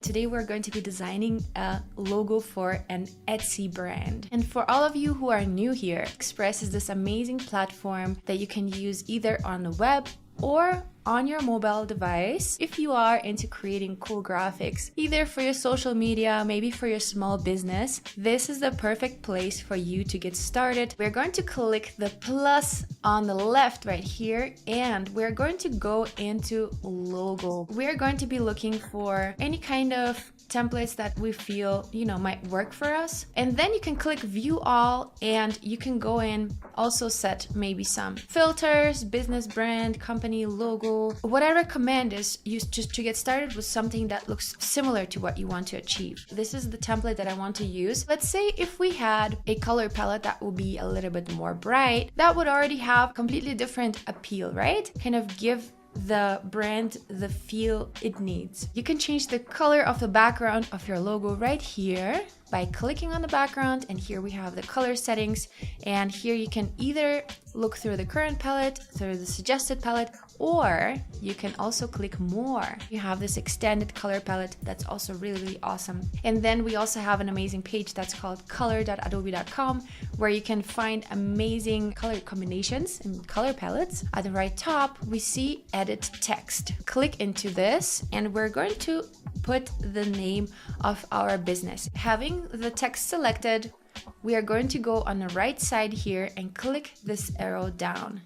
Today we're going to be designing a logo for an Etsy brand. And for all of you who are new here, Express is this amazing platform that you can use either on the web or on your mobile device if you are into creating cool graphics, either for your social media, maybe for your small business. This is the perfect place for you to get started. We're going to click the plus on the left right here, and we're going to go into logo. We're going to be looking for any kind of templates that we feel, might work for us. And then you can click view all, and you can go in, also set maybe some filters, business brand, company logo. What I recommend is just to get started with something that looks similar to what you want to achieve. This is the template that I want to use. Let's say if we had a color palette that will be a little bit more bright, that would already have completely different appeal, right? Kind of give the brand the feel it needs. You can change the color of the background of your logo right here by clicking on the background, and here we have the color settings, and here you can either look through the current palette, through the suggested palette, or you can also click more. You have this extended color palette that's also really awesome. And then we also have an amazing page that's called color.adobe.com, where you can find amazing color combinations and color palettes. At the right top, we see edit text. Click into this, and we're going to put the name of our business. Having the text selected, we are going to go on the right side here and click this arrow down.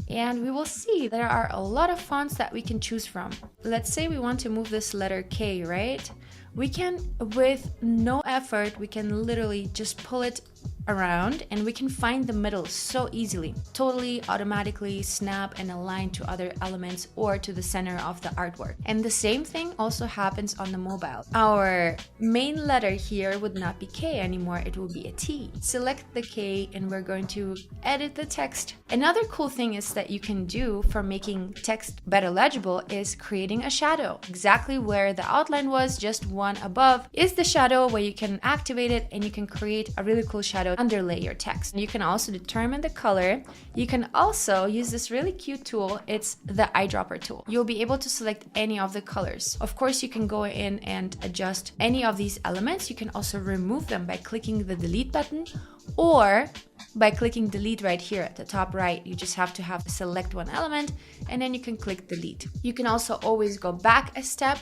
And we will see there are a lot of fonts that we can choose from. Let's say we want to move this letter K, right? We can, with no effort, we can literally just pull it around, and we can find the middle so easily. Totally automatically snap and align to other elements or to the center of the artwork. And the same thing also happens on the mobile. Our main letter here would not be K anymore, it will be a T. Select the K, and we're going to edit the text. Another cool thing is that you can do for making text better legible is creating a shadow. Exactly where the outline was, just one above, is the shadow where you can activate it and you can create a really cool shadow underlay your text. You can also determine the color. You can also use this really cute tool. It's the eyedropper tool. You'll be able to select any of the colors. Of course, you can go in and adjust any of these elements. You can also remove them by clicking the delete button, or by clicking delete right here at the top right. You just have to select one element, and then you can click delete. You can also always go back a step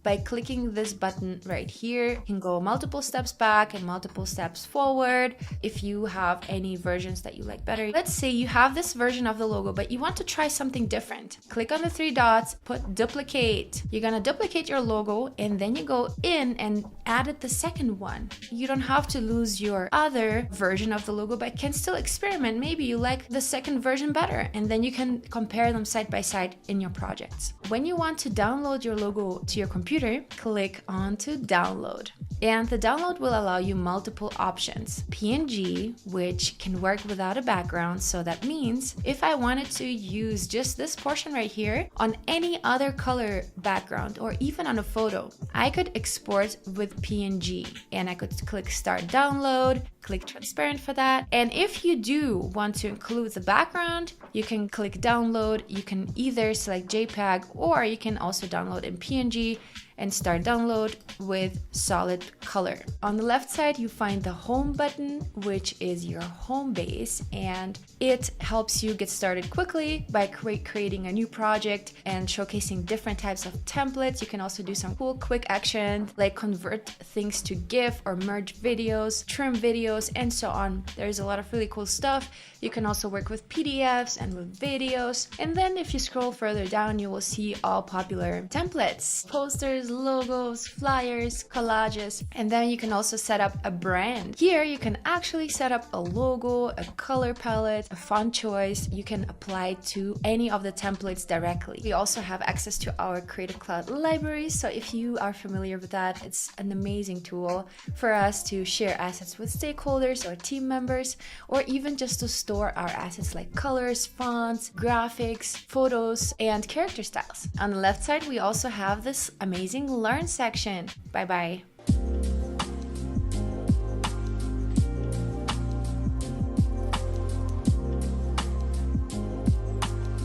by clicking this button right here. You can go multiple steps back and multiple steps forward if you have any versions that you like better. Let's say you have this version of the logo, but you want to try something different. Click on the three dots, put duplicate. You're gonna duplicate your logo, and then you go in and add the second one. You don't have to lose your other version of the logo, but can still experiment. Maybe you like the second version better, and then you can compare them side by side in your projects. When you want to download your logo to your computer, click on to download. And the download will allow you multiple options. PNG, which can work without a background, so that means if I wanted to use just this portion right here on any other color background or even on a photo, I could export with PNG, and I could click start download, click transparent for that. And if you do want to include the background, you can click download. You can either select JPEG, or you can also download in PNG and start download with solid color. On the left side, you find the home button, which is your home base, and it helps you get started quickly by creating a new project and showcasing different types of templates. You can also do some cool quick action like convert things to GIF or merge videos, trim videos, and so on. There's a lot of really cool stuff. You can also work with PDFs and with videos. And then if you scroll further down, you will see all popular templates, posters, logos, flyers, collages, and then you can also set up a brand. Here you can actually set up a logo, a color palette, a font choice. You can apply to any of the templates directly. We also have access to our Creative Cloud library, so if you are familiar with that, it's an amazing tool for us to share assets with stakeholders or team members, or even just to store our assets like colors, fonts, graphics, photos, and character styles. On the left side, we also have this amazing Learn section. Bye bye.